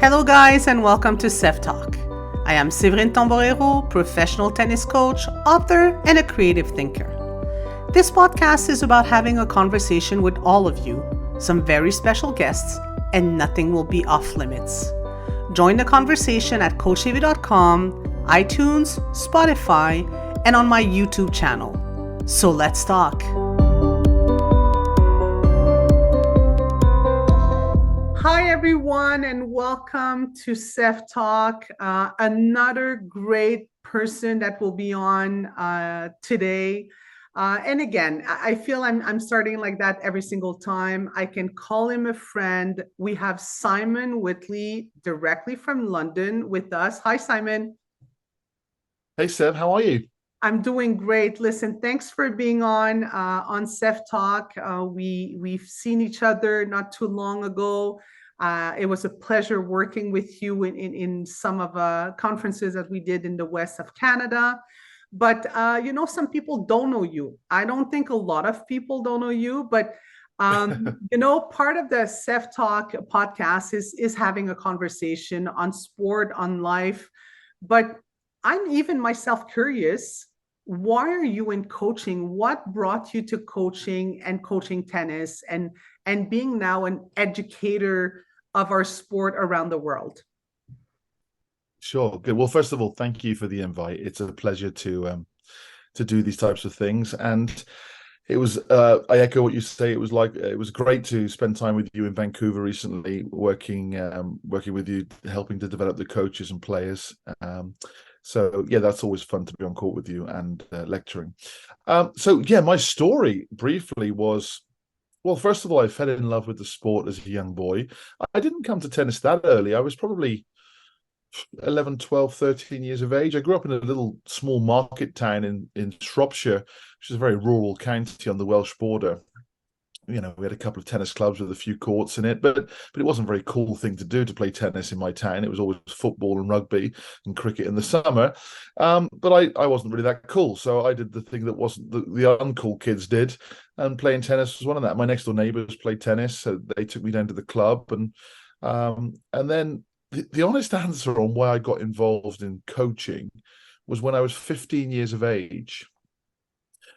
Hello guys and welcome to Seve Talk. I am Seve, professional tennis coach, author, and a creative thinker. This podcast is about having a conversation with all of you, some very special guests, and nothing will be off limits. Join the conversation at coachseve.com, iTunes, Spotify, and on my YouTube channel. So let's talk. Hi, everyone, and welcome to Seve Talk. Another great person that will be on today. And again, I feel I'm starting like that every single time. I can call him a friend. We have Simon Weathley directly from London with us. Hi, Simon. Hey, Seb, how are you? I'm doing great. Listen, thanks for being on Seve Talk. We've seen each other not too long ago. It was a pleasure working with you in some of conferences that we did in the west of Canada. But some people don't know you. I don't think a lot of people don't know you, but part of the Seve Talk podcast is having a conversation on sport, on life. But I'm even myself curious. Why are you in coaching? What brought you to coaching and coaching tennis and being now an educator of our sport around the world? Sure. Good. Well, first of all, thank you for the invite. It's a pleasure to do these types of things. And it was I echo what you say. It was great to spend time with you in Vancouver recently, working with you, helping to develop the coaches and players. So yeah, that's always fun to be on court with you and lecturing. So yeah, my story briefly was, well, first of all, I fell in love with the sport as a young boy. I didn't come to tennis that early. I was probably 11, 12, 13 years of age. I grew up in a little small market town in Shropshire, which is a very rural county on the Welsh border. We had a couple of tennis clubs with a few courts in it, but it wasn't a very cool thing to do to play tennis in my town. It was always football and rugby and cricket in the summer. But I wasn't really that cool, so I did the thing that wasn't the uncool kids did, and playing tennis was one of that. My next door neighbors played tennis, so they took me down to the club, and then the honest answer on why I got involved in coaching was when I was 15 years of age.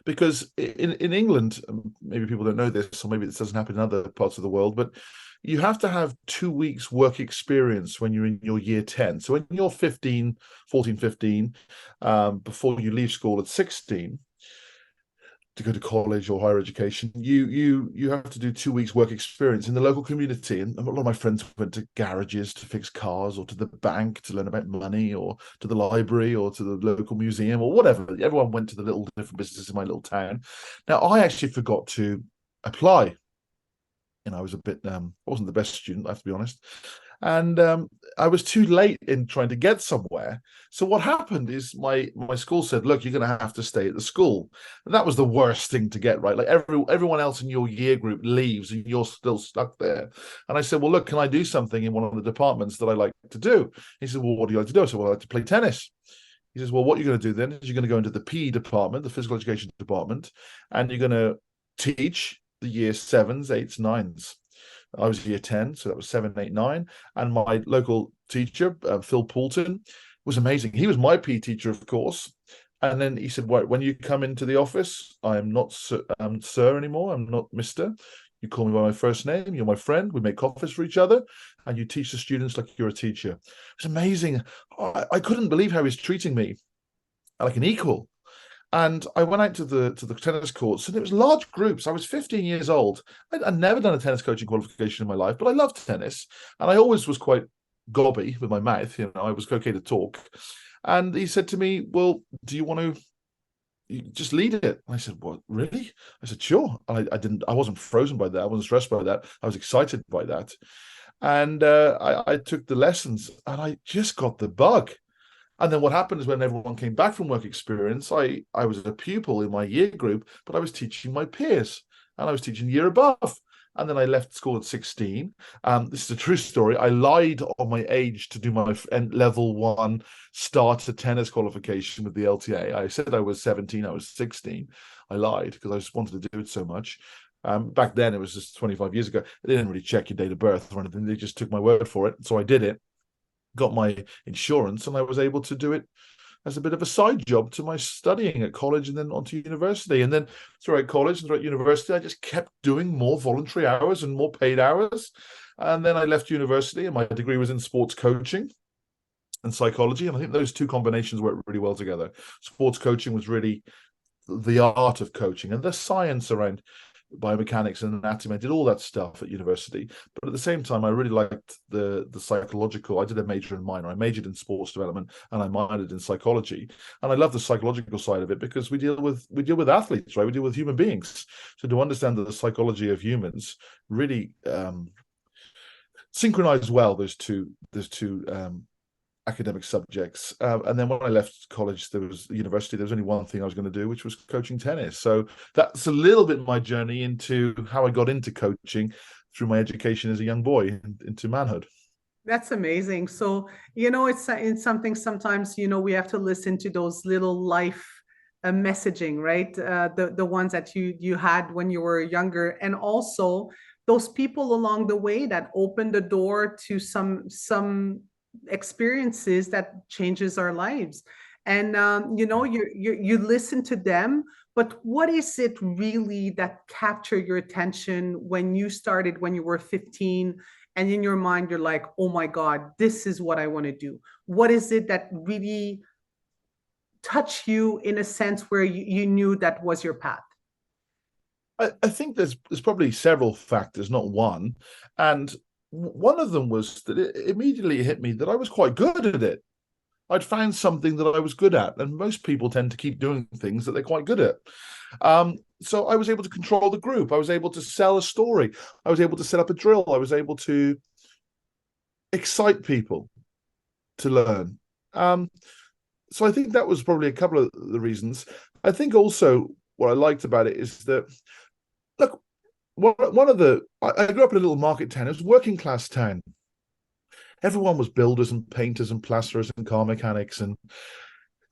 Because in England, maybe people don't know this, or maybe this doesn't happen in other parts of the world, but you have to have 2 weeks work experience when you're in your year 10. So when you're 15, 14, 15, before you leave school at 16, to go to college or higher education, you have to do 2 weeks work experience in the local community. And a lot of my friends went to garages to fix cars, or to the bank to learn about money, or to the library, or to the local museum, or whatever. Everyone went to the little different businesses in my little town. Now, I actually forgot to apply. I was I wasn't the best student, I have to be honest. And I was too late in trying to get somewhere. So what happened is my school said, look, you're going to have to stay at the school. And that was the worst thing to get, right? Like everyone else in your year group leaves and you're still stuck there. And I said, well, look, can I do something in one of the departments that I like to do? He said, well, what do you like to do? I said, well, I like to play tennis. He says, well, what you're going to do then is you're going to go into the PE department, the physical education department, and you're going to teach the year 7s, 8s, 9s. I was year 10, so that was 7, 8, 9. And my local teacher, Phil Poulton, was amazing. He was my PE teacher, of course. And then he said, right, when you come into the office, I am not sir anymore. I'm not Mr. You call me by my first name. You're my friend. We make coffees for each other. And you teach the students like you're a teacher. It was amazing. I couldn't believe how he was treating me like an equal. And I went out to the tennis courts, and it was large groups. I was 15 years old. I'd never done a tennis coaching qualification in my life, but I loved tennis. And I always was quite gobby with my mouth. I was okay to talk. And he said to me, well, do you want to just lead it? And I said, what, really? I said, sure. And I wasn't frozen by that. I wasn't stressed by that. I was excited by that. And I took the lessons, and I just got the bug. And then what happened is when everyone came back from work experience, I was a pupil in my year group, but I was teaching my peers, and I was teaching year above. And then I left school at 16. This is a true story. I lied on my age to do my level 1 starter tennis qualification with the LTA. I said I was 17, I was 16. I lied because I just wanted to do it so much. Back then, it was just 25 years ago. They didn't really check your date of birth or anything. They just took my word for it. So I did it. got my insurance, and I was able to do it as a bit of a side job to my studying at college and then onto university. And then throughout college and throughout university, I just kept doing more voluntary hours and more paid hours. And then I left university, and my degree was in sports coaching and psychology. And I think those two combinations work really well together. Sports coaching was really the art of coaching, and the science around biomechanics and anatomy. I did all that stuff at university, but at the same time, I really liked the psychological. I did a major and minor. I majored in sports development and I minored in psychology, and I love the psychological side of it because we deal with athletes, right? We deal with human beings, so to understand the psychology of humans really synchronize well those two academic subjects. And then when I left college, university, there was only one thing I was going to do, which was coaching tennis. So that's a little bit my journey into how I got into coaching through my education as a young boy into manhood. That's amazing. So, it's something sometimes, we have to listen to those little life messaging, right? The ones that you had when you were younger, and also those people along the way that opened the door to some experiences that changes our lives. And you listen to them, but what is it really that captured your attention when you started when you were 15, and in your mind you're like, oh my God, this is what I want to do? What is it that really touched you in a sense where you knew that was your path? I think there's probably several factors, not one. And one of them was that it immediately hit me that I was quite good at it. I'd found something that I was good at, and most people tend to keep doing things that they're quite good at. So I was able to control the group. I was able to sell a story. I was able to set up a drill. I was able to excite people to learn. So I think that was probably a couple of the reasons. I think also what I liked about it is that, look, I grew up in a little market town. It was a working class town. Everyone was builders and painters and plasterers and car mechanics and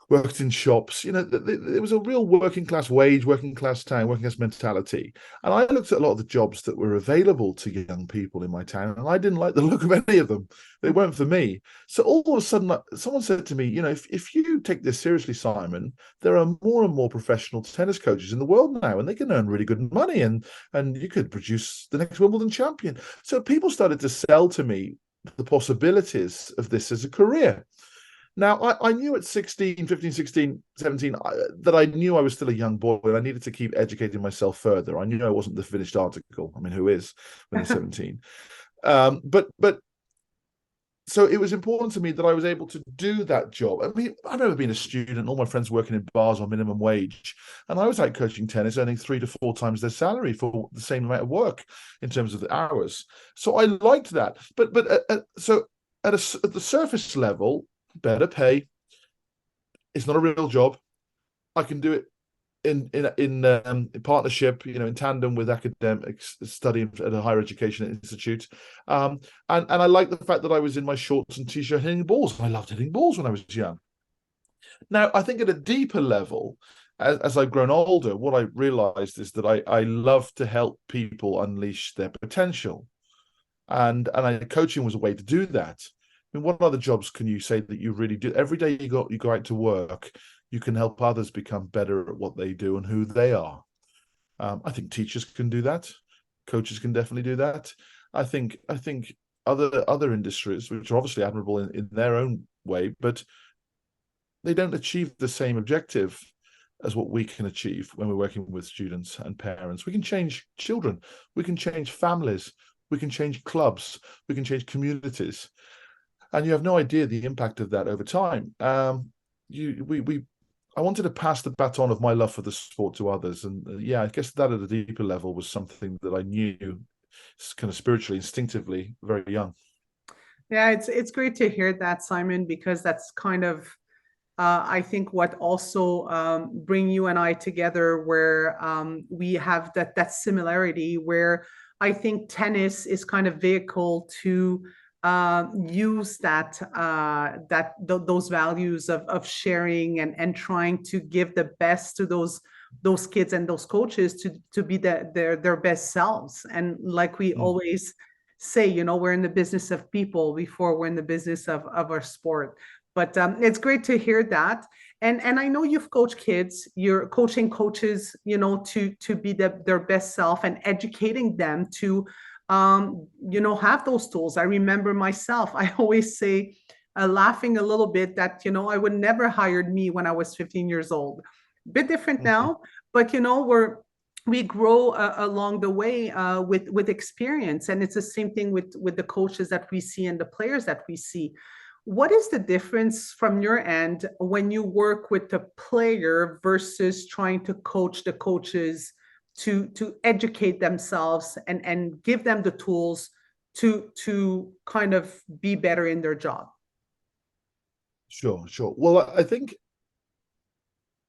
worked in shops. It was a real working class wage, working class town, working class mentality. And I looked at a lot of the jobs that were available to young people in my town, and I didn't like the look of any of them. They weren't for me. So all of a sudden, someone said to me, if you take this seriously, Simon, there are more and more professional tennis coaches in the world now, and they can earn really good money, and you could produce the next Wimbledon champion. So people started to sell to me the possibilities of this as a career. Now, I knew at 16, 15, 16, 17, that I knew I was still a young boy and I needed to keep educating myself further. I knew I wasn't the finished article. I mean, who is when they're 17? But so it was important to me that I was able to do that job. I mean, I remember being a student, all my friends working in bars on minimum wage, and I was out coaching tennis, earning 3 to 4 times their salary for the same amount of work in terms of the hours. So I liked that. So at the surface level, better pay. It's not a real job. I can do it in partnership, in tandem with academics, studying at a higher education institute. And I like the fact that I was in my shorts and t-shirt hitting balls. I loved hitting balls when I was young. Now, I think at a deeper level, as I've grown older, what I realized is that I love to help people unleash their potential. And coaching was a way to do that. I mean, what other jobs can you say that you really do? Every day you go out to work, you can help others become better at what they do and who they are. I think teachers can do that. Coaches can definitely do that. I think other industries, which are obviously admirable in their own way, but they don't achieve the same objective as what we can achieve when we're working with students and parents. We can change children. We can change families. We can change clubs. We can change communities. And you have no idea the impact of that over time. I wanted to pass the baton of my love for the sport to others, and I guess that at a deeper level was something that I knew, kind of spiritually, instinctively, very young. Yeah, it's great to hear that, Simon, because that's kind of I think what also bring you and I together, where we have that similarity, where I think tennis is kind of vehicle to use those values of sharing and trying to give the best to those kids and those coaches to be their best selves. And like we always say, we're in the business of people before we're in the business of our sport. But it's great to hear that. And I know you've coached kids, you're coaching coaches, to be their best self and educating them to, have those tools. I remember myself, I always say, laughing a little bit that, I would never hired me when I was 15 years old. Bit different now, but, we grow along the way with experience, and it's the same thing with the coaches that we see and the players that we see. What is the difference from your end when you work with the player versus trying to coach the coaches to educate themselves and give them the tools to kind of be better in their job? Sure. Well, I think,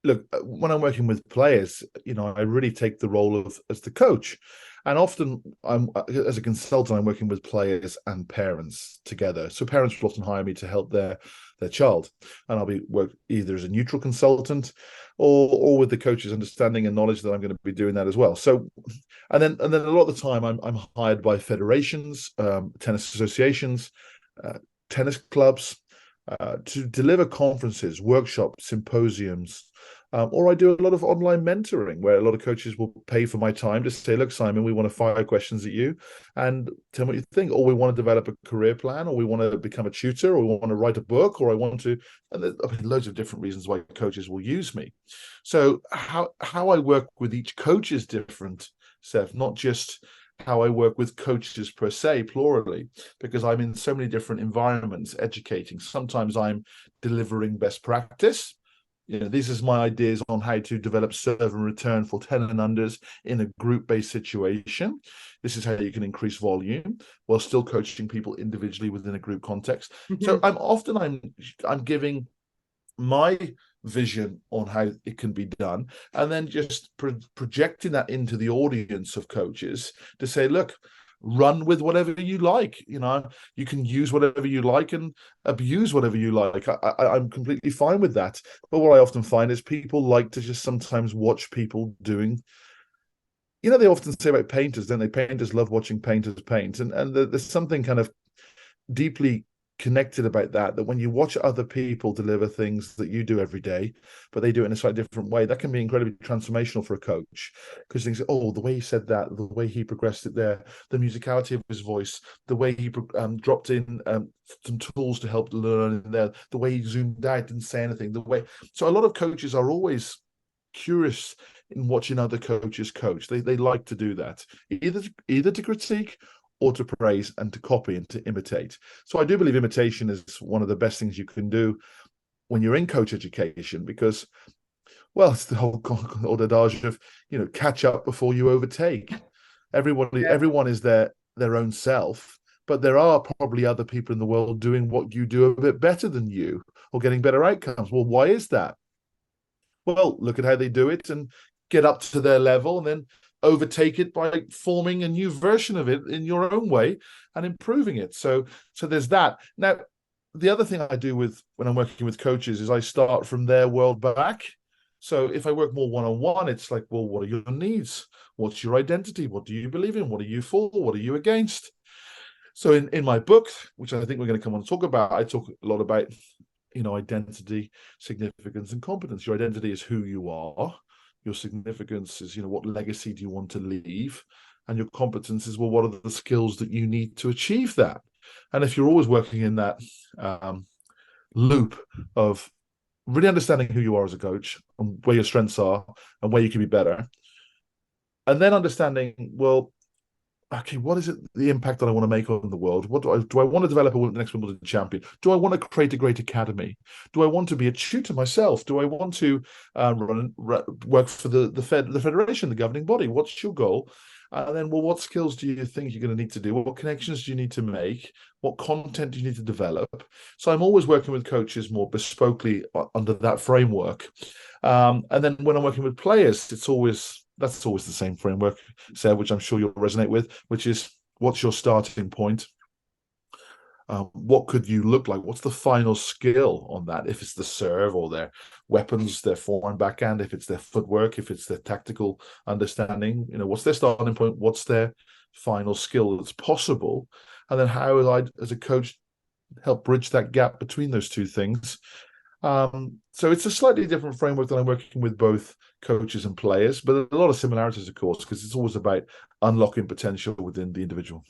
look, when I'm working with players, I really take the role of as the coach, and often I'm as a consultant, I'm working with players and parents together. So parents will often hire me to help their child, and I'll be work either as a neutral consultant or with the coach's understanding and knowledge that I'm going to be doing that as well. So, and then a lot of the time I'm hired by federations, tennis associations, tennis clubs, to deliver conferences, workshops, symposiums. Or I do a lot of online mentoring where a lot of coaches will pay for my time to say, look, Simon, we want to fire questions at you and tell me what you think. Or we want to develop a career plan, or we want to become a tutor, or we want to write a book, or I want to, and there's loads of different reasons why coaches will use me. So how I work with each coach is different, Seth, not just how I work with coaches per se, plurally, because I'm in so many different environments educating. Sometimes I'm delivering best practice. These are my ideas on how to develop serve and return for 10 and unders in a group-based situation. This is how you can increase volume while still coaching people individually within a group context. Mm-hmm. So I'm giving my vision on how it can be done, and then just projecting that into the audience of coaches to say, look, run with whatever you like. You can use whatever you like and abuse whatever you like. I'm completely fine with that. But what I often find is people like to just sometimes watch people doing. They often say about painters, don't they? Painters love watching painters paint, and there's something kind of deeply connected about that when you watch other people deliver things that you do every day, but they do it in a slightly different way, that can be incredibly transformational for a coach, because things, oh, the way he said that, the way he progressed it there, the musicality of his voice, the way he dropped in some tools to help learn in there, the way he zoomed out, didn't say anything, so a lot of coaches are always curious in watching other coaches coach. They like to do that, either to critique or to praise and to copy and to imitate. So I do believe imitation is one of the best things you can do when you're in coach education, because, well, it's the whole old adage of, catch up before you overtake. Everyone is their own self, but there are probably other people in the world doing what you do a bit better than you, or getting better outcomes. Well, why is that? Well, look at how they do it and get up to their level, and then overtake it by forming a new version of it in your own way and improving it. So there's that. Now, the other thing I do when I'm working with coaches is I start from their world back. So if I work more one-on-one, it's like, well, what are your needs? What's your identity? What do you believe in? What are you for? What are you against? So in my book, which I think we're going to come on and talk about, I talk a lot about, identity, significance, and competence. Your identity is who you are. Your significance is, what legacy do you want to leave? And your competence is, well, what are the skills that you need to achieve that? And if you're always working in that loop of really understanding who you are as a coach and where your strengths are and where you can be better, and then understanding, well, okay, what is it, the impact that I want to make on the world? What do I want to develop the next Wimbledon champion? Do I want to create a great academy? Do I want to be a tutor myself? Do I want to work for the federation, the governing body? What's your goal? And then, well, what skills do you think you're going to need to do? What connections do you need to make? What content do you need to develop? So I'm always working with coaches more bespokely under that framework. And then when I'm working with players, that's always the same framework, Seve, which I'm sure you'll resonate with, which is, what's your starting point? What could you look like? What's the final skill on that? If it's the serve or their weapons, their forehand, backhand, if it's their footwork, if it's their tactical understanding, what's their starting point? What's their final skill that's possible, and then how will I, as a coach, help bridge that gap between those two things. So it's a slightly different framework that I'm working with both coaches and players, but a lot of similarities, of course, because it's always about unlocking potential within the individual.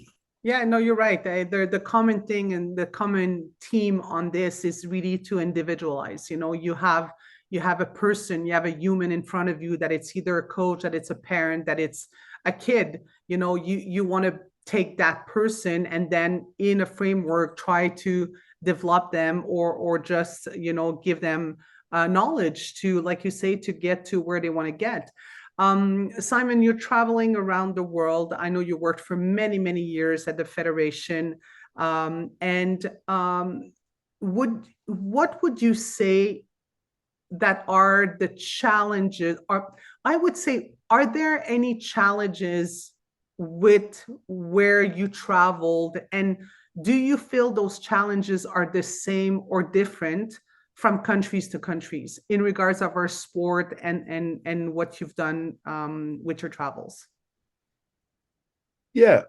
Yeah, no, you're right. The common thing and the common theme on this is really to individualize. You have a person, you have a human in front of you, that it's either a coach, that it's a parent, that it's a kid. You want to take that person and then in a framework try to develop them, or just give them knowledge to, like you say, to get to where they want to get. Simon, you're traveling around the world. I know you worked for many, many years at the Federation. And what would you say that are the challenges? I would say, are there any challenges with where you traveled? And do you feel those challenges are the same or different from countries to countries in regards of our sport and what you've done with your travels? Yeah.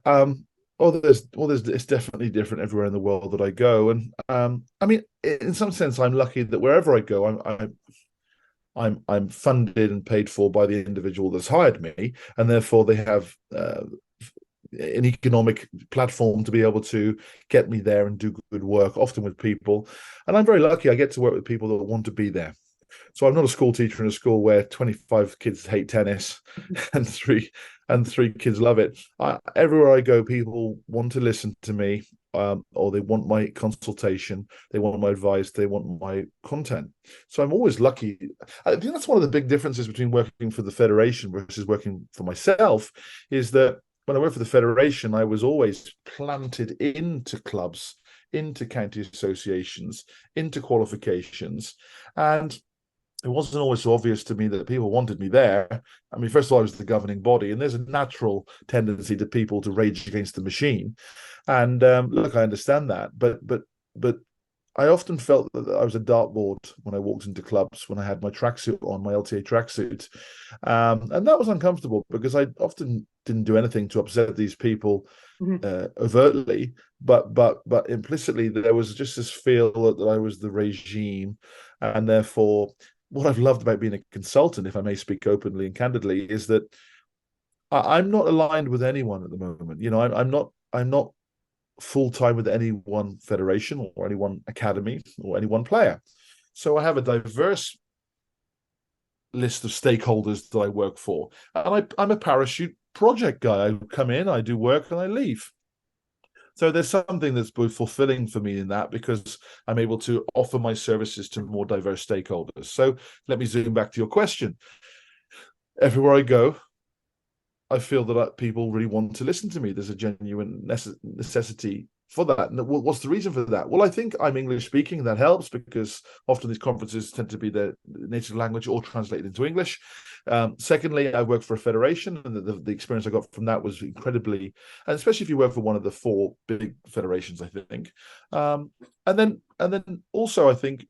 It's definitely different everywhere in the world that I go, and I mean, in some sense, I'm lucky that wherever I go, I'm funded and paid for by the individual that's hired me, and therefore they have an economic platform to be able to get me there and do good work, often with people. And I'm very lucky I get to work with people that want to be there. So I'm not a school teacher in a school where 25 kids hate tennis and three kids love it. Everywhere I go, people want to listen to me, or they want my consultation, they want my advice, they want my content. So I'm always lucky. I think that's one of the big differences between working for the Federation versus working for myself, is that when I worked for the Federation, I was always planted into clubs, into county associations, into qualifications. And it wasn't always so obvious to me that people wanted me there. I mean, first of all, I was the governing body, and there's a natural tendency to people to rage against the machine. And look, I understand that, but I often felt that I was a dartboard when I walked into clubs, when I had my tracksuit on, my LTA tracksuit, and that was uncomfortable because I often didn't do anything to upset these people overtly, but implicitly there was just this feel that I was the regime, and therefore what I've loved about being a consultant, if I may speak openly and candidly, is that I'm not aligned with anyone at the moment. I'm not full time with any one federation or any one academy or any one player. So I have a diverse list of stakeholders that I work for, and I'm a parachute project guy. I come in, I do work, and I leave. So there's something that's both fulfilling for me in that, because I'm able to offer my services to more diverse stakeholders. So let me zoom back to your question. Everywhere I go, I feel that people really want to listen to me. There's a genuine necessity for that. And what's the reason for that? Well, I think I'm English speaking, and that helps because often these conferences tend to be their native language or translated into English. Secondly, I work for a federation, and the experience I got from that was incredibly, and especially if you work for one of the four big federations, I think. And then also, I think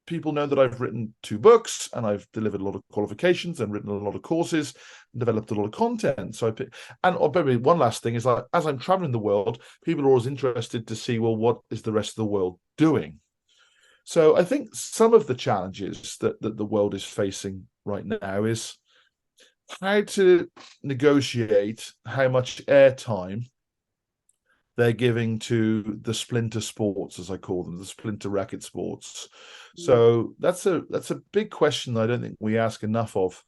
people know that I've written 2 books, and I've delivered a lot of qualifications and written a lot of courses and developed a lot of content. So maybe one last thing is, like, as I'm traveling the world, people are always interested to see, well, what is the rest of the world doing? So I think some of the challenges that the world is facing right now is how to negotiate how much airtime they're giving to the splinter sports, as I call them, the splinter racket sports. So that's a big question I don't think we ask enough of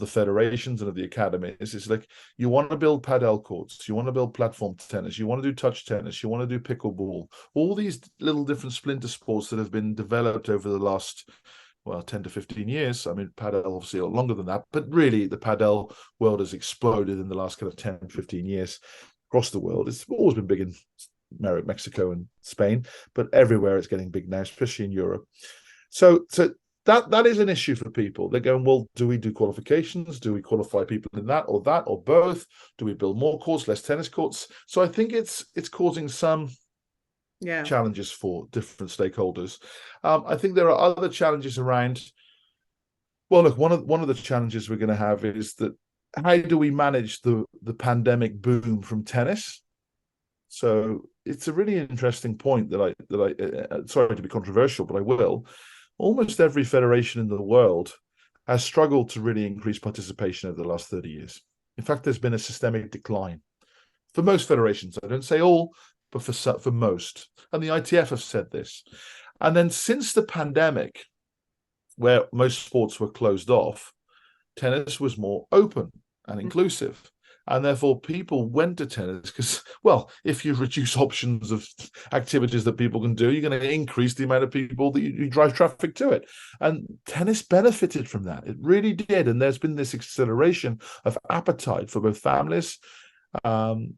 the federations and of the academies. It's like, you want to build padel courts, you want to build platform tennis, you want to do touch tennis, you want to do pickleball, all these little different splinter sports that have been developed over the last 10 to 15 years. I mean, padel obviously a lot longer than that, but really the padel world has exploded in the last kind of 10, 15 years across the world. It's always been big in Mexico and Spain, but everywhere it's getting big now, especially in Europe. So that is an issue for people. They're going, well, do we do qualifications? Do we qualify people in that or both? Do we build more courts, less tennis courts? So I think it's causing some challenges for different stakeholders. I think there are other challenges around. Well, look, one of the challenges we're going to have is that how do we manage the pandemic boom from tennis? So it's a really interesting point that I sorry to be controversial, but I will. Almost every federation in the world has struggled to really increase participation over the last 30 years. In fact, there's been a systemic decline for most federations. I don't say all, but for most. And the ITF have said this. And then since the pandemic, where most sports were closed off, tennis was more open and inclusive. And therefore, people went to tennis because, well, if you reduce options of activities that people can do, you're going to increase the amount of people that you drive traffic to it. And tennis benefited from that. It really did. And there's been this acceleration of appetite for both families and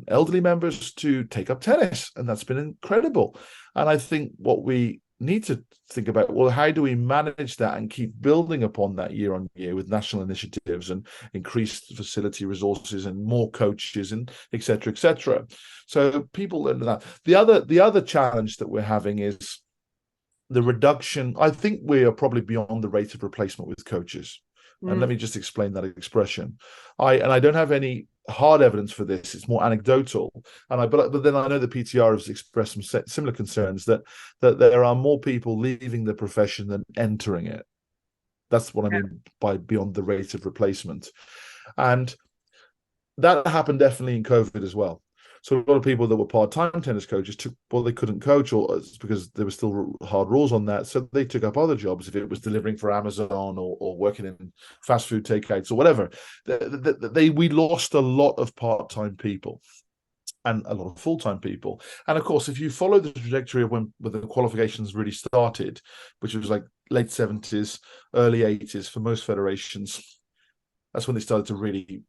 elderly members to take up tennis. And that's been incredible. And I think what we need to think about, well, how do we manage that and keep building upon that year on year with national initiatives and increased facility resources and more coaches and et cetera, et cetera. So people learn that. The other challenge that we're having is the reduction. I think we are probably beyond the rate of replacement with coaches. And let me just explain that expression. I don't have any hard evidence for this. It's more anecdotal. But then I know the PTR has expressed some similar concerns that there are more people leaving the profession than entering it. That's what I mean by beyond the rate of replacement. And that happened definitely in COVID as well. So a lot of people that were part-time tennis coaches they couldn't coach, or it's because there were still hard rules on that. So they took up other jobs if it was delivering for Amazon or working in fast food takeouts or whatever. We lost a lot of part-time people and a lot of full-time people. And of course, if you follow the trajectory of when the qualifications really started, which was like late 70s, early 80s for most federations, that's when they started to really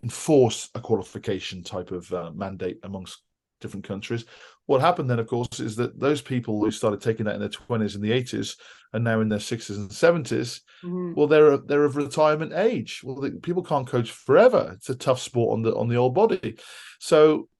enforce a qualification type of mandate amongst different countries. What happened then, of course, is that those people who started taking that in their 20s and the 80s are now in their 60s and 70s. Well, they're of retirement age. Well, people can't coach forever. It's a tough sport on the old body. So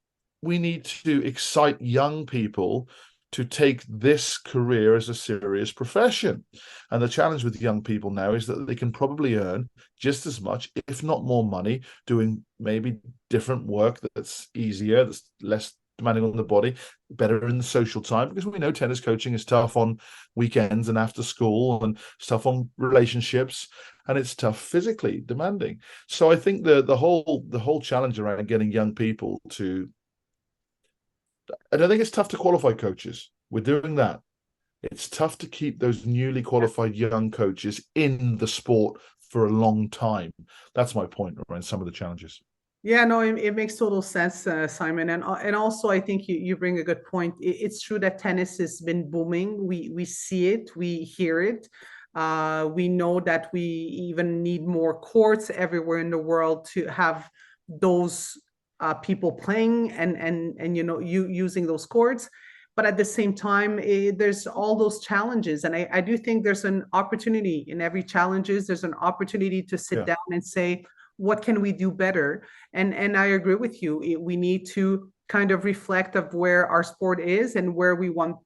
we need to excite young people to take this career as a serious profession. And the challenge with young people now is that they can probably earn just as much, if not more money, doing maybe different work that's easier, that's less demanding on the body, better in the social time, because we know tennis coaching is tough on weekends and after school, and it's tough on relationships, and it's tough physically demanding. So I think the whole challenge around getting young people to, and I think it's tough to qualify coaches. We're doing that. It's tough to keep those newly qualified young coaches in the sport for a long time. That's my point around some of the challenges. Yeah, no, it makes total sense, Simon. And also, I think you bring a good point. It's true that tennis has been booming. We see it, we hear it. We know that we even need more courts everywhere in the world to have those people playing and using those courts. But at the same time, there's all those challenges, and I do think there's an opportunity in every challenges. There's an opportunity to sit down and say, what can we do better? And I agree with you. We need to kind of reflect of where our sport is and where we want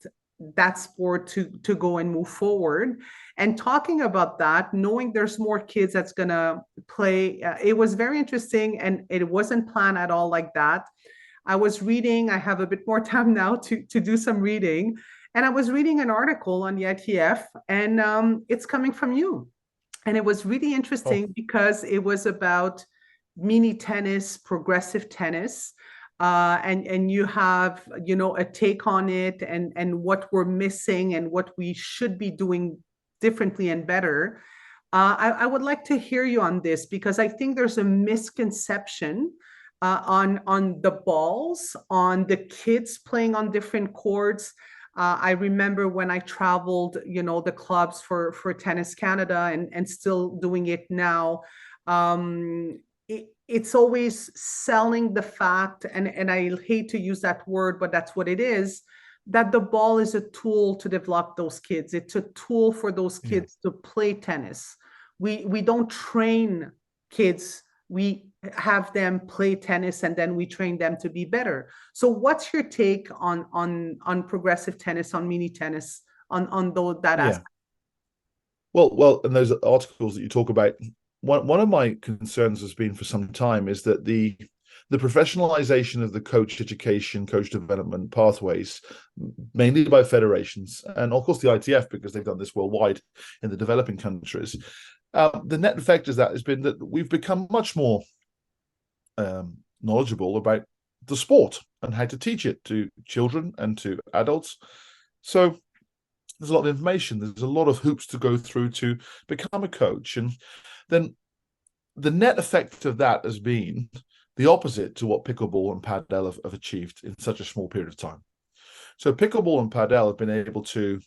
that sport to go and move forward. And talking about that, knowing there's more kids that's gonna play, it was very interesting, and it wasn't planned at all like that. I was reading, I have a bit more time now to do some reading, and I was reading an article on the ITF, and it's coming from you. And it was really interesting because it was about mini tennis, progressive tennis, and you have a take on it, and what we're missing and what we should be doing differently and better. I would like to hear you on this, because I think there's a misconception on the balls, on the kids playing on different courts. I remember when I traveled, the clubs for Tennis Canada, and still doing it now. It's always selling the fact, and I hate to use that word, but that's what it is, that the ball is a tool to develop those kids. It's a tool for those kids to play tennis. We don't train kids. We have them play tennis, and then we train them to be better. So what's your take on progressive tennis, on mini tennis, on that aspect? Well, and those articles that you talk about, one of my concerns has been for some time is that the professionalization of the coach education, coach development pathways, mainly by federations, and of course the ITF, because they've done this worldwide in the developing countries. The net effect of that has been that we've become much more knowledgeable about the sport and how to teach it to children and to adults. So there's a lot of information. There's a lot of hoops to go through to become a coach. And then the net effect of that has been the opposite to what pickleball and padel have achieved in such a small period of time. So pickleball and padel have been able to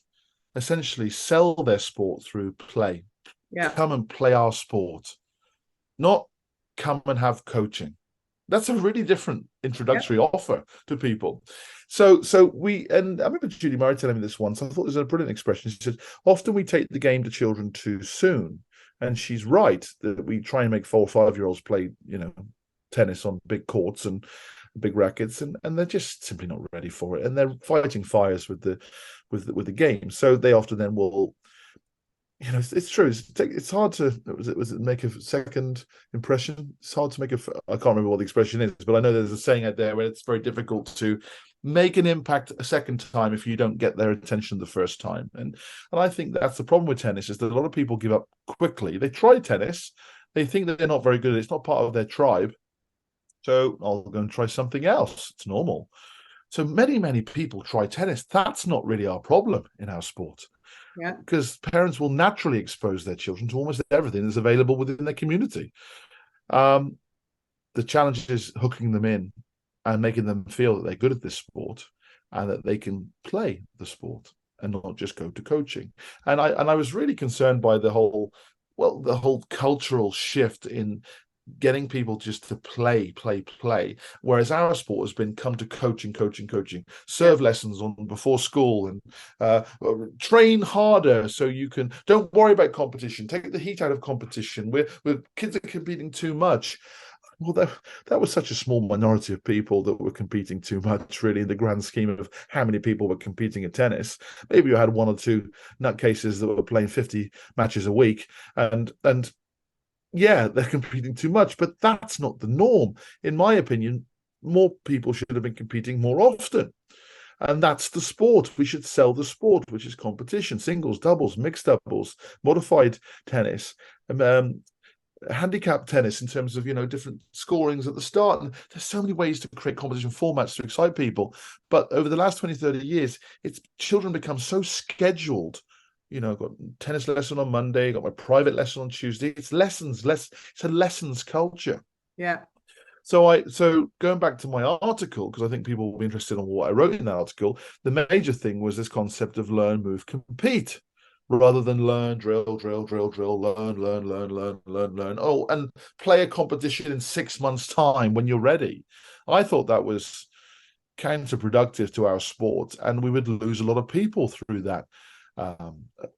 essentially sell their sport through play. Yeah. Come and play our sport, not come and have coaching. That's a really different introductory offer to people. So we, and I remember Judy Murray telling me this once. I thought it was a brilliant expression. She said, often we take the game to children too soon. And she's right that we try and make 4 or 5-year-olds play, tennis on big courts and big rackets, and they're just simply not ready for it. And they're fighting fires with the game. So they often then will, it's true. It's hard to make a second impression. It's hard to make I can't remember what the expression is, but I know there's a saying out there where it's very difficult to make an impact a second time if you don't get their attention the first time. And I think that's the problem with tennis, is that a lot of people give up quickly. They try tennis, they think that they're not very good. It's not part of their tribe. So I'll go and try something else. It's normal. So many people try tennis. That's not really our problem in our sport. Yeah. Because parents will naturally expose their children to almost everything that's available within their community. The challenge is hooking them in and making them feel that they're good at this sport and that they can play the sport and not just go to coaching. And I was really concerned by the whole cultural shift in getting people just to play, whereas our sport has been come to coaching, serve lessons on before school, and train harder so you can, don't worry about competition, take the heat out of competition. We're kids are competing too much. Well, that was such a small minority of people that were competing too much, really, in the grand scheme of how many people were competing at tennis. Maybe you had 1 or 2 nutcases that were playing 50 matches a week, and yeah, they're competing too much, but that's not the norm. In my opinion, more people should have been competing more often. And that's the sport. We should sell the sport, which is competition, singles, doubles, mixed doubles, modified tennis, handicap tennis in terms of, different scorings at the start. And there's so many ways to create competition formats to excite people. But over the last 20, 30 years, children become so scheduled. I've got tennis lesson on Monday, got my private lesson on Tuesday. It's lessons, it's a lessons culture. Yeah. So going back to my article, because I think people will be interested in what I wrote in that article, the major thing was this concept of learn, move, compete, rather than learn, drill, learn. Oh, and play a competition in 6 months' time when you're ready. I thought that was counterproductive to our sport, and we would lose a lot of people through that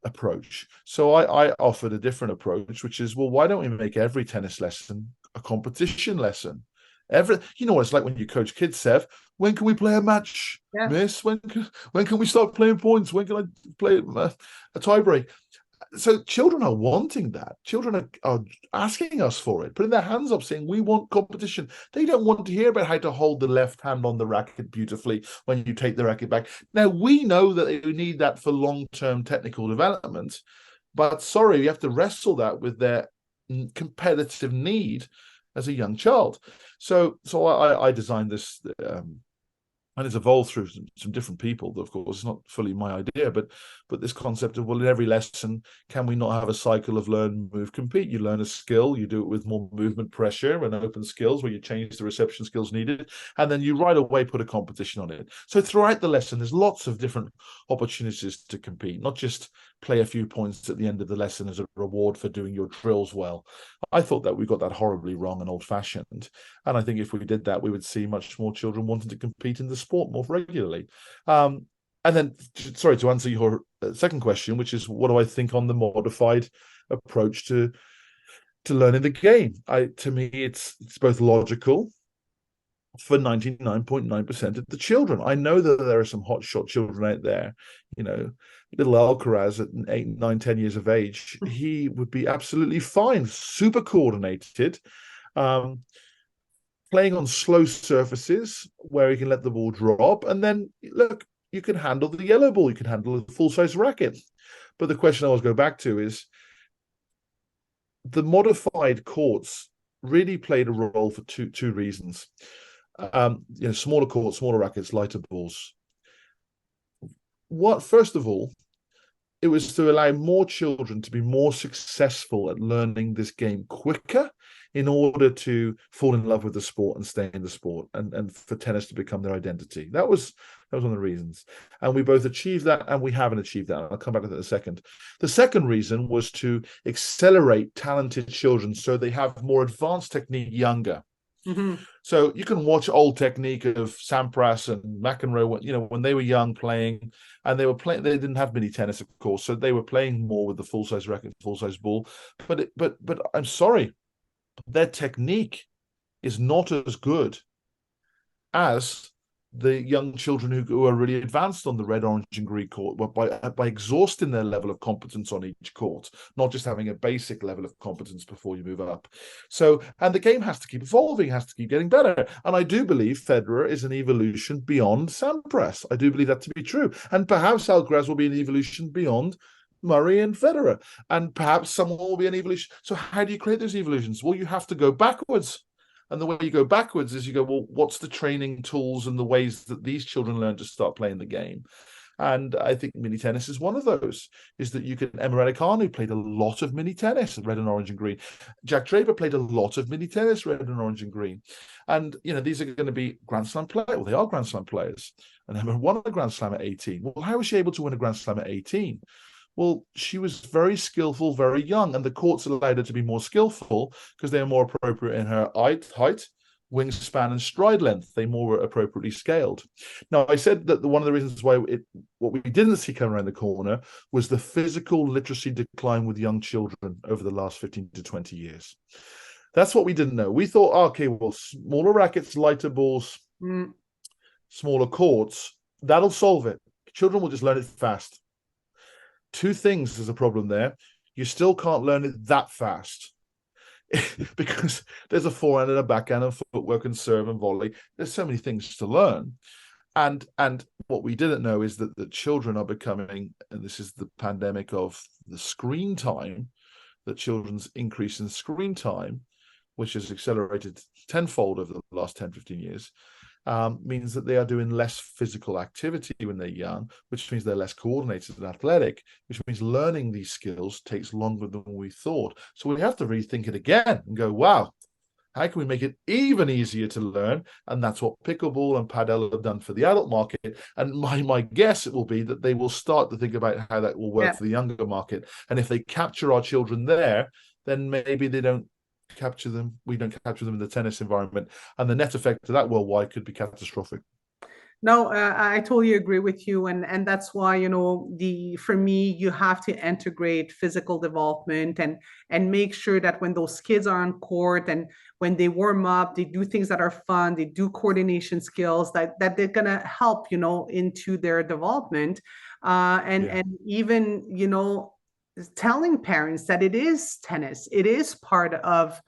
approach. So I offered a different approach, which is, well, why don't we make every tennis lesson a competition lesson? What it's like when you coach kids, Sev. When can we play a match, miss? When can we start playing points? When can I play a tiebreak? So children are wanting that. Children are asking us for it, putting their hands up, saying, we want competition. They don't want to hear about how to hold the left hand on the racket beautifully when you take the racket back. Now, we know that they need that for long-term technical development, but sorry, you have to wrestle that with their competitive need as a young child. So I designed this, and it's evolved through some different people. Of course, it's not fully my idea, but this concept of, well, in every lesson, can we not have a cycle of learn, move, compete? You learn a skill, you do it with more movement pressure and open skills where you change the reception skills needed, and then you right away put a competition on it. So throughout the lesson, there's lots of different opportunities to compete, not just play a few points at the end of the lesson as a reward for doing your drills well. I thought that we got that horribly wrong and old-fashioned. And I think if we did that, we would see much more children wanting to compete in the sport more regularly. And then, sorry, to answer your second question, which is, what do I think on the modified approach to learning the game? To me, it's both logical for 99.9% of the children. I know that there are some hotshot children out there, little Alcaraz at 8, 9, 10 years of age. He would be absolutely fine, super coordinated, playing on slow surfaces where he can let the ball drop. And then, look, you can handle the yellow ball, you can handle a full-size racket. But the question I always go back to is the modified courts really played a role for two reasons. Smaller courts, smaller rackets, lighter balls. First of all, it was to allow more children to be more successful at learning this game quicker in order to fall in love with the sport and stay in the sport, and for tennis to become their identity. That was one of the reasons. And we both achieved that, and we haven't achieved that. I'll come back to that in a second. The second reason was to accelerate talented children so they have more advanced technique younger. Mm-hmm. So you can watch old technique of Sampras and McEnroe, when they were young playing, and they didn't have mini tennis, of course, so they were playing more with the full-size racket, full-size ball. But I'm sorry, their technique is not as good as the young children who are really advanced on the red, orange, and green court, by exhausting their level of competence on each court, not just having a basic level of competence before you move up. So, and the game has to keep evolving, has to keep getting better. And I do believe Federer is an evolution beyond Sampras. I do believe that to be true. And perhaps Alcaraz will be an evolution beyond Murray and Federer. And perhaps someone will be an evolution. So how do you create those evolutions? Well, you have to go backwards. And the way you go backwards is you go, well, what's the training tools and the ways that these children learn to start playing the game? And I think mini tennis is one of those, is that you can, Emma Raducanu played a lot of mini tennis, red and orange and green. Jack Draper played a lot of mini tennis, red and orange and green. And, these are going to be Grand Slam players. Well, they are Grand Slam players. And Emma won a Grand Slam at 18. Well, how was she able to win a Grand Slam at 18? Well, she was very skillful, very young, and the courts allowed her to be more skillful because they were more appropriate in her height, wingspan, and stride length. They more were appropriately scaled. Now, I said that one of the reasons why what we didn't see come around the corner was the physical literacy decline with young children over the last 15 to 20 years. That's what we didn't know. We thought, okay, well, smaller rackets, lighter balls, smaller courts, that'll solve it. Children will just learn it fast. Two things is a problem there. You still can't learn it that fast because there's a forehand and a backhand and footwork and serve and volley. There's so many things to learn. And what we didn't know is that the children are becoming, and this is the pandemic of the screen time, that children's increase in screen time, which has accelerated tenfold over the last 10, 15 years, means that they are doing less physical activity when they're young, which means they're less coordinated and athletic, which means learning these skills takes longer than we thought. So we have to rethink it again and go, wow, how can we make it even easier to learn? And that's what pickleball and padel have done for the adult market. And my guess it will be that they will start to think about how that will work for the younger market. And if they capture our children there, then maybe we don't capture them in the tennis environment, and the net effect of that worldwide could be catastrophic. No, I totally agree with you, and that's why for me you have to integrate physical development and make sure that when those kids are on court and when they warm up, they do things that are fun, they do coordination skills that they're gonna help into their development, and even telling parents that it is tennis, it is part of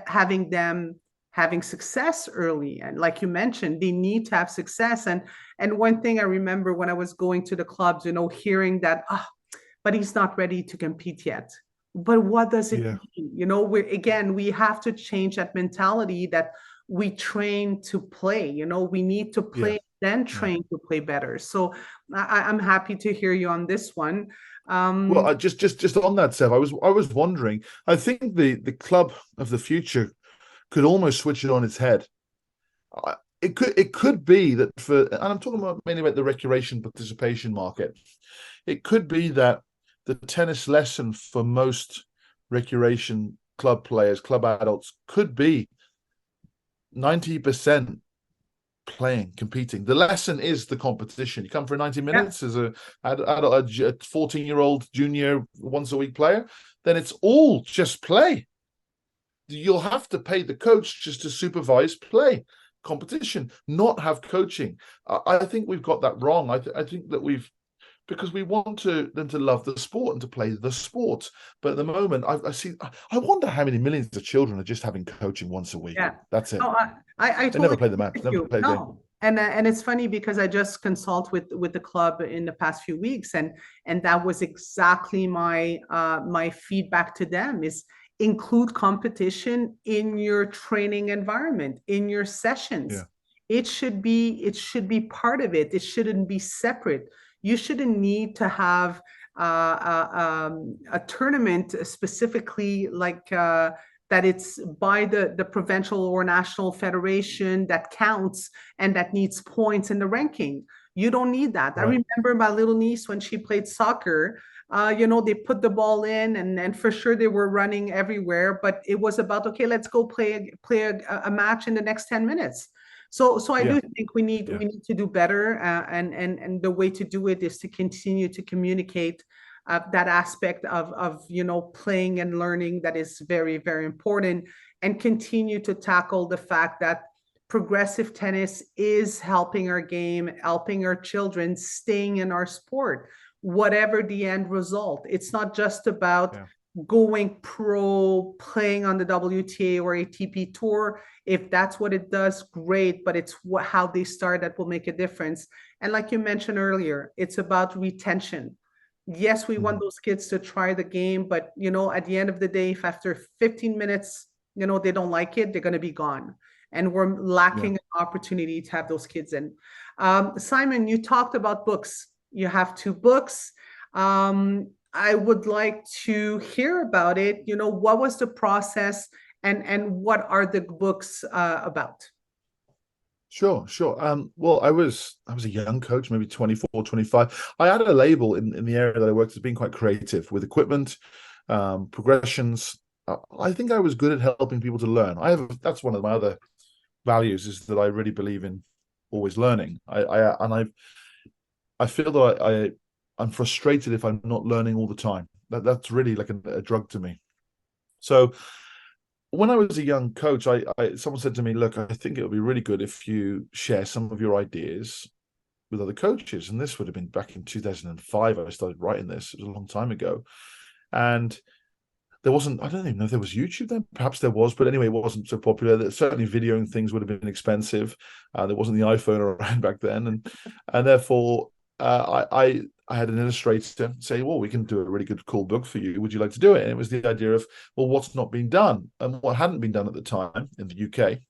having them having success early. And like you mentioned, they need to have success. And one thing I remember when I was going to the clubs, hearing that, but he's not ready to compete yet. But what does it mean? We have to change that mentality that we train to play. We need to play, then train to play better. So I'm happy to hear you on this one. Well, just on that, Seve, I was wondering. I think the club of the future could almost switch it on its head. It could be that and I'm talking mainly about the recreation participation market. It could be that the tennis lesson for most recreation club players, club adults, could be 90% playing, competing. The lesson is the competition. You come for 90 minutes as a 14-year-old junior once a week player, then it's all just play. You'll have to pay the coach just to supervise play. competition, not have coaching. I think we've got that wrong. I think that because we want them to love the sport and to play the sport. But at the moment, I wonder how many millions of children are just having coaching once a week. Yeah. That's it. No, I They never totally play the agree match, with never you. play the game. No. And it's funny because I just consult with the club in the past few weeks, and that was exactly my feedback to them is include competition in your training environment, in your sessions. Yeah. It should be part of it. It shouldn't be separate. You shouldn't need to have a tournament specifically like that it's by the provincial or national federation that counts and that needs points in the ranking. You don't need that. I Right. remember my little niece when she played soccer. They put the ball in, and for sure they were running everywhere. But it was about, okay, let's go play a match in the next 10 minutes. So I Yeah. do think we need Yeah. we need to do better, and the way to do it is to continue to communicate that aspect of playing and learning that is very, very important, and continue to tackle the fact that progressive tennis is helping our game, helping our children staying in our sport, whatever the end result. It's not just about Yeah. going pro, playing on the WTA or ATP tour. If that's what it does, great, but it's how they start that will make a difference. And like you mentioned earlier, it's about retention. Yes, we want Mhm. those kids to try the game, but at the end of the day, if after 15 minutes, they don't like it, they're going to be gone. And we're Yeah. lacking an opportunity to have those kids in. Simon, you talked about books. You have 2 books. I would like to hear about it. What was the process, and what are the books about? Sure, sure. Well, I was a young coach, maybe 24, 25. I had a label in the area that I worked as being quite creative with equipment, progressions. I think I was good at helping people to learn. That's one of my other values, is that I really believe in always learning. I feel that I'm frustrated if I'm not learning all the time. That's really like a drug to me. So when I was a young coach, someone said to me, "Look, I think it would be really good if you share some of your ideas with other coaches." And this would have been back in 2005. I started writing this. It was a long time ago, and there wasn't. I don't even know if there was YouTube then. Perhaps there was, but anyway, it wasn't so popular. Certainly, videoing things would have been expensive. There wasn't the iPhone around back then, and therefore, I had an illustrator say, "Well, we can do a really good, cool book for you. Would you like to do it?" And it was the idea of, well, what's not been done, and what hadn't been done at the time in the UK, I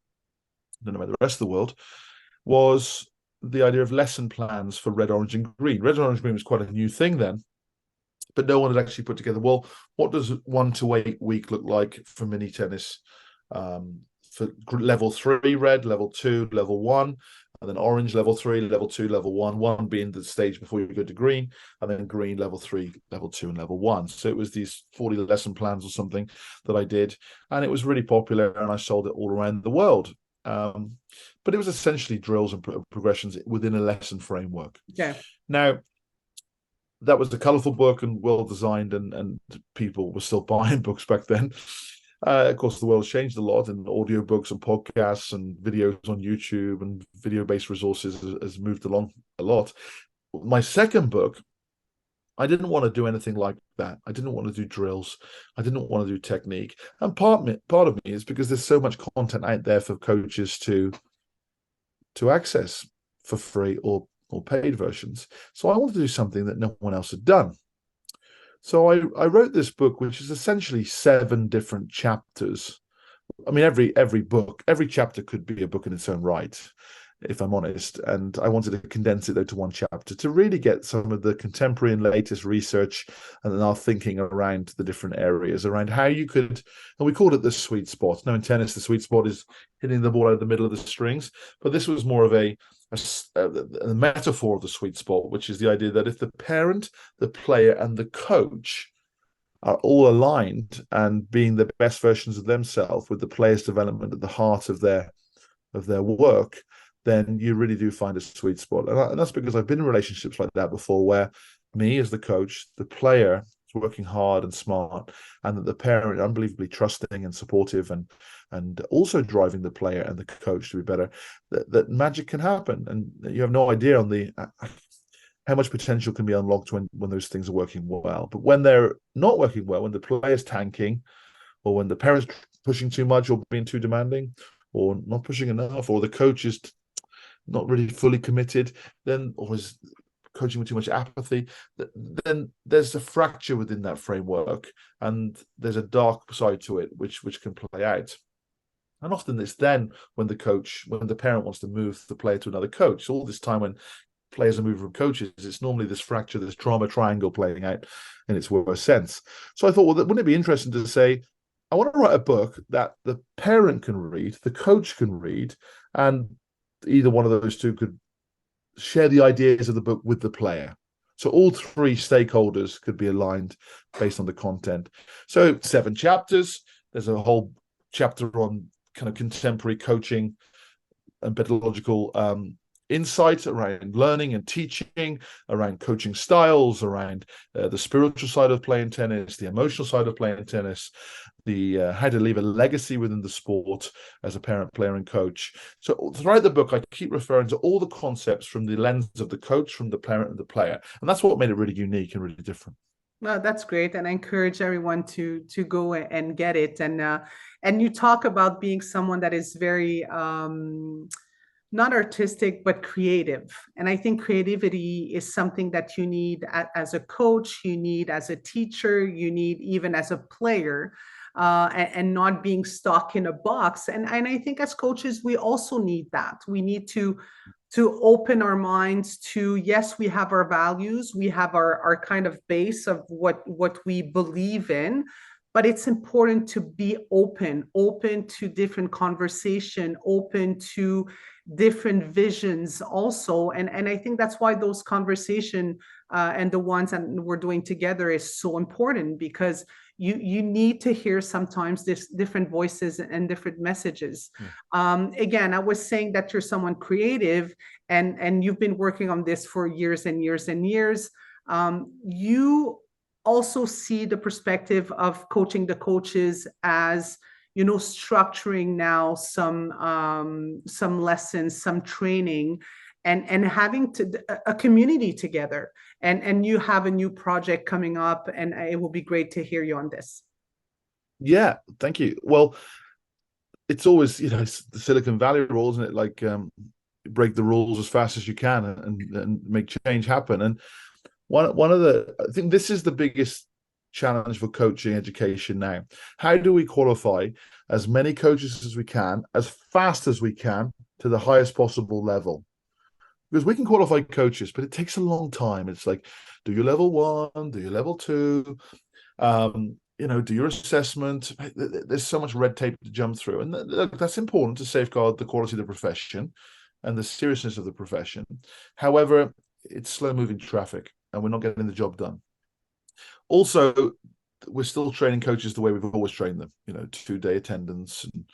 don't know about the rest of the world, was the idea of lesson plans for red, orange, and green. Red, orange, green was quite a new thing then, but no one had actually put together, well, what does 1 to 8 week look like for mini tennis? For level 3 red, level 2, level 1, and then orange level 3, level 2, level 1, 1 being the stage before you go to green, and then green level 3, level 2, and level 1. So it was these 40 lesson plans or something that I did, and it was really popular, and I sold it all around the world. But it was essentially drills and progressions within a lesson framework. Yeah. Now, that was a colourful book and well designed, and people were still buying books back then. Of course, the world's changed a lot, and audiobooks and podcasts and videos on YouTube and video-based resources has moved along a lot. My second book, I didn't want to do anything like that. I didn't want to do drills. I didn't want to do technique. And part of me is because there's so much content out there for coaches to access for free or paid versions. So I wanted to do something that no one else had done. So I wrote this book, which is essentially 7 different chapters. I mean, every chapter could be a book in its own right, if I'm honest. And I wanted to condense it though to 1 chapter to really get some of the contemporary and latest research and our thinking around the different areas, around how you could, and we called it the sweet spot. Now in tennis, the sweet spot is hitting the ball out of the middle of the strings, but this was more of a metaphor of the sweet spot, which is the idea that if the parent, the player, and the coach are all aligned and being the best versions of themselves, with the player's development at the heart of their work, then you really do find a sweet spot. And that's because I've been in relationships like that before, where me as the coach, the player working hard and smart, and that the parent unbelievably trusting and supportive, and also driving the player and the coach to be better, that magic can happen. And you have no idea on the how much potential can be unlocked when those things are working well. But when they're not working well, when the player's tanking, or when the parents pushing too much or being too demanding, or not pushing enough, or the coach is not really fully committed, then, or is coaching with too much apathy, then there's a fracture within that framework, and there's a dark side to it which can play out. And often it's then when the parent wants to move the player to another coach. So all this time when players are moving from coaches, it's normally this fracture, this trauma triangle playing out in its worst sense. So I thought, well, wouldn't it be interesting to say, I want to write a book that the parent can read, the coach can read, and either one of those two could share the ideas of the book with the player. So all three stakeholders could be aligned based on the content. So 7 chapters. There's a whole chapter on kind of contemporary coaching and pedagogical insight around learning and teaching, around coaching styles, around the spiritual side of playing tennis, the emotional side of playing tennis, the how to leave a legacy within the sport as a parent, player, and coach. So throughout the book, I keep referring to all the concepts from the lens of the coach, from the parent, and the player, and that's what made it really unique and really different. No, that's great, and I encourage everyone to go and get it. And you talk about being someone that is very not artistic, but creative. And I think creativity is something that you need as a coach, you need as a teacher, you need even as a player, and not being stuck in a box. And I think as coaches, we also need that. We need to open our minds to, yes, we have our values, we have our kind of base of what we believe in, but it's important to be open to different conversation, open to different visions also. And I think that's why those conversation and the ones that we're doing together is so important, because you need to hear sometimes this different voices and different messages. Again, I was saying that you're someone creative, and you've been working on this for years and years and years. You also see the perspective of coaching the coaches as, you know, structuring now some lessons, some training, and having a community together. And you have a new project coming up, and it will be great to hear you on this. Yeah, thank you. Well, it's always, you know, it's the Silicon Valley rule, isn't it? Like break the rules as fast as you can and make change happen. And one of the, I think this is the biggest challenge for coaching education now. How do we qualify as many coaches as we can, as fast as we can, to the highest possible level? Because we can qualify coaches, but it takes a long time. It's like, do your level 1, do your level 2, you know, do your assessment. There's so much red tape to jump through, and that's important to safeguard the quality of the profession and the seriousness of the profession. However, it's slow-moving traffic, and we're not getting the job done. Also, we're still training coaches the way we've always trained them, you know, 2-day attendance, and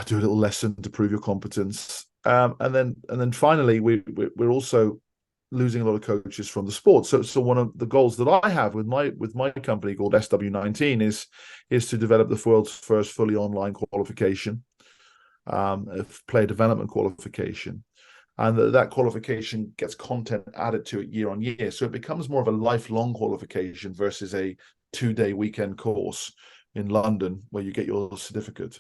do a little lesson to prove your competence. And then finally, we're also losing a lot of coaches from the sport. So one of the goals that I have with my company called SW19 is to develop the world's first fully online qualification, player development qualification. And that qualification gets content added to it year on year. So it becomes more of a lifelong qualification versus a 2-day weekend course in London where you get your certificate.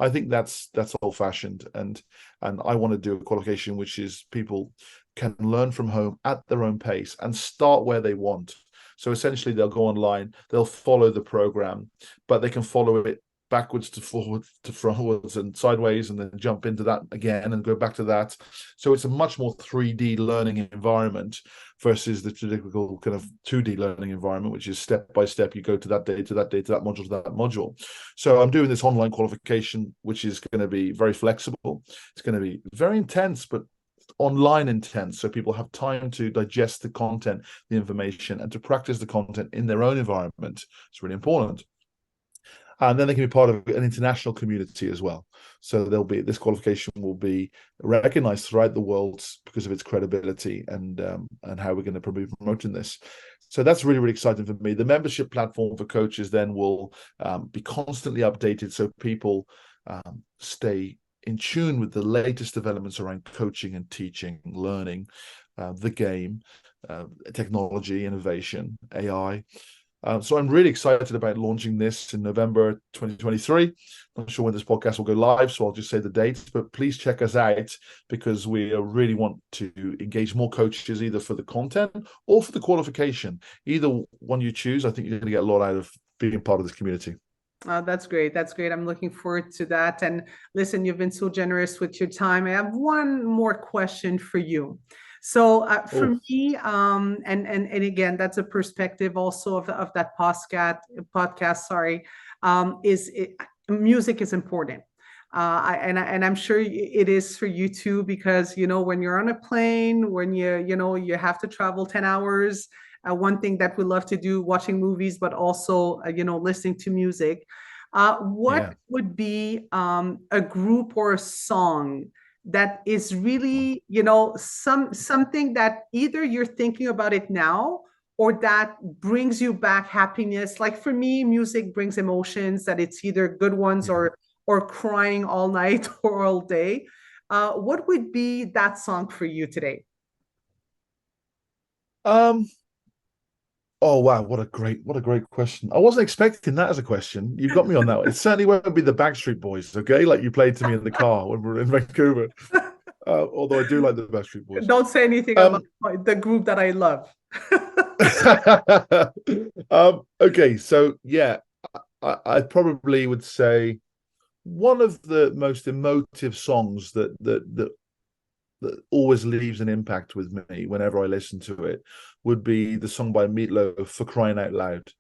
I think that's old-fashioned, and I want to do a qualification which is people can learn from home at their own pace and start where they want. So essentially, they'll go online, they'll follow the program, but they can follow it backwards to forwards to frontwards and sideways, and then jump into that again and go back to that. So it's a much more 3D learning environment versus the typical kind of 2D learning environment, which is step by step. You go to that day, to that day, to that module, to that module. So I'm doing this online qualification, which is going to be very flexible. It's going to be very intense, but online intense, so people have time to digest the content, the information, and to practice the content in their own environment. It's really important. And then they can be part of an international community as well. So this qualification will be recognized throughout the world because of its credibility and how we're going to be promoting this. So that's really, really exciting for me. The membership platform for coaches then will be constantly updated so people stay in tune with the latest developments around coaching and teaching, learning, the game, technology, innovation, AI. So I'm really excited about launching this in November 2023. Not sure when this podcast will go live, so I'll just say the dates, but please check us out because we really want to engage more coaches either for the content or for the qualification. Either one you choose, I think you're going to get a lot out of being part of this community. That's great. That's great. I'm looking forward to that. And listen, you've been so generous with your time. I have one more question for you. So for me, and again, that's a perspective also of that podcast. Sorry, music is important. I'm sure it is for you too, because when you're on a plane, when you have to travel 10 hours. One thing that we love to do, watching movies, but also listening to music. What would be a group or a song that is really something that either you're thinking about it now or that brings you back happiness? Like for me, music brings emotions, that it's either good ones or crying all night or all day. What would be that song for you today? Oh wow, what a great question. I wasn't expecting that as a question. You've got me on that one. It certainly won't be the Backstreet Boys, okay? Like you played to me in the car when we were in Vancouver. Although I do like the Backstreat Boys. Don't say anything about the group that I love. Okay, so yeah, I probably would say one of the most emotive songs that always leaves an impact with me whenever I listen to it would be the song by Meatloaf, For Crying Out Loud.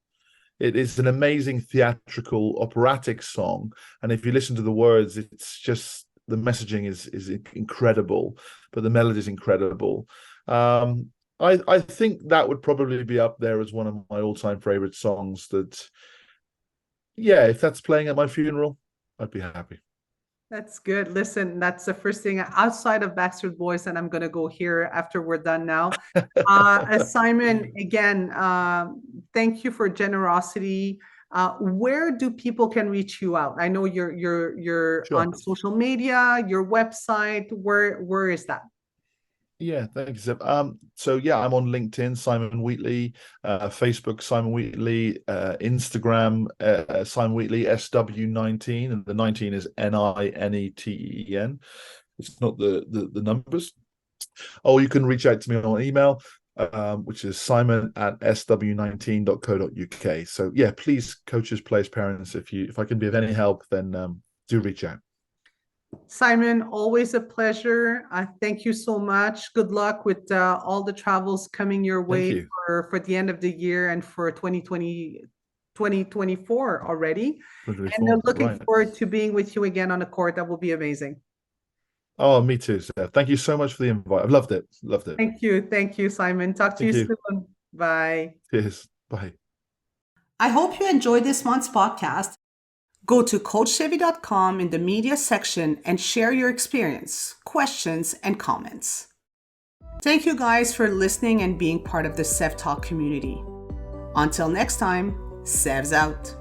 It is an amazing theatrical operatic song, and if you listen to the words, it's just the messaging is incredible, but the melody is incredible. I think that would probably be up there as one of my all-time favorite songs. That, yeah, if that's playing at my funeral, I'd be happy. That's good. Listen, that's the first thing outside of Backstreet Boys, and I'm going to go here after we're done now. Simon, again, thank you for generosity. Where do people can reach you out? I know you're Sure. on social media, your website. Where is that? Yeah, thanks. So yeah, I'm on LinkedIn, Simon Weatley, Facebook, Simon Weatley, Instagram, Simon Weatley, SW19, and the 19 is NINETEN. It's not the numbers. Or you can reach out to me on email, which is simon@SW19.co.uk. So yeah, please, coaches, players, parents, if I can be of any help, then do reach out. Simon, always a pleasure. Thank you so much. Good luck with all the travels coming your way for the end of the year and for 2024 already. 2024, and looking forward to being with you again on the court. That will be amazing. Oh, me too, Seve. Thank you so much for the invite. I've loved it. Loved it. Thank you. Thank you, Simon. Talk to you soon. Bye. Cheers. Bye. I hope you enjoyed this month's podcast. Go to coachseve.com in the media section and share your experience, questions, and comments. Thank you guys for listening and being part of the Seve Talk community. Until next time, Seve's out.